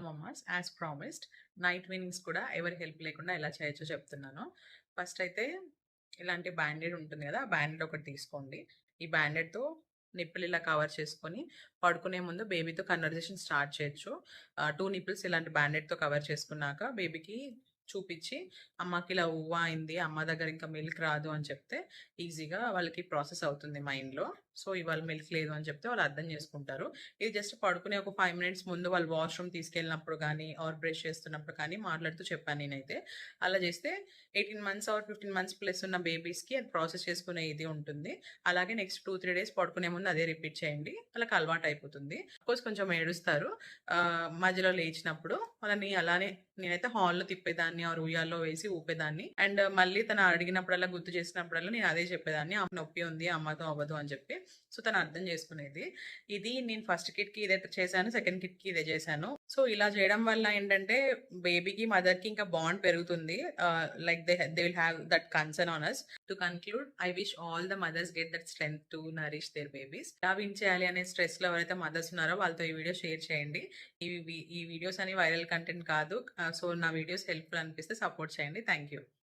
Mama's as promised night వినింగ్స్ కూడా ఎవరి help లేకుండా ఎలా చేయొచ్చో చెప్తున్నాను. ఫస్ట్ అయితే ఇలాంటి బ్యాండేడ్ ఉంటుంది కదా! ఆ బ్యాండేడ్ ఒకటి తీసుకోండి. ఈ బ్యాండేడ్‌తో నిప్పులు ఇలా కవర్ చేసుకొని పడుకునే ముందు బేబీతో కన్వర్జేషన్ స్టార్ట్ చేయొచ్చు. 2 నిప్పుల్స్ ఇలాంటి బ్యాండేడ్‌తో కవర్ చేసుకున్నాక బేబీకి చూపిచ్చి, అమ్మకిలా ఉవ్వ అయింది. అమ్మ దగ్గర ఇంకా మిల్క్ రాదు అని చెప్తే ఈజీగా వాళ్ళకి ప్రాసెస్ అవుతుంది మైండ్‌లో. సో, ఇవాళ మిల్క్ లేదు అని చెప్తే వాళ్ళు అర్థం చేసుకుంటారు. ఇది జస్ట్ పడుకునే ఒక 5 మినిట్స్ ముందు వాళ్ళు వాష్‌రూమ్ తీసుకెళ్ళినప్పుడు గానీ, ఆర్ బ్రష్ చేస్తున్నప్పుడు కానీ మాట్లాడుతూ చెప్పాను నేనైతే. అలా చేస్తే 18 మంత్స్ ఆర్ 15 మంత్స్ ప్లస్ ఉన్న బేబీస్‌కి అది ప్రాసెస్ చేసుకునే ఇది ఉంటుంది. అలాగే నెక్స్ట్ 2, 3 డేస్ పడుకునే ముందు అదే రిపీట్ చేయండి. వాళ్ళకి అలవాటయిపోతుంది. అఫ్‌కోర్స్ కొంచెం ఏడుస్తారు. మధ్యలో లేచినప్పుడు వాళ్ళని అలానే నేనైతే హాల్‌లో తిప్పేదాన్ని ఆర్ ఉయ్యాల్లో వేసి ఊపేదాన్ని. అండ్ మళ్ళీ తను అడిగినప్పుడల్లా గుర్తు చేసినప్పుడల్లా నేను అదే చెప్పేదాన్ని. నొప్పి ఉంది అమ్మతో అవ్వదు అని చెప్పి. సో, తను అర్థం చేసుకునేది. ఇది నేను ఫస్ట్ కిడ్‌కి ఇదే చేశాను. సెకండ్ కిడ్‌కి ఇదే చేశాను. సో, ఇలా చేయడం వల్ల ఏంటంటే బేబీకి, మదర్‌కి ఇంకా బాండ్ పెరుగుతుంది. Like they will have that concern on us. To conclude, I wish all the mothers get that strength to nourish their babies. ఎలా విన్ చేయాలి అనే స్ట్రెస్‌లో ఎవరైతే మదర్స్ ఉన్నారో వాళ్ళతో ఈ వీడియో షేర్ చేయండి. ఈ వీడియోస్ అని వైరల్ కంటెంట్ కాదు. సో, నా వీడియోస్ హెల్ప్‌ఫుల్ అనిపిస్తే సపోర్ట్ చేయండి. Thank you.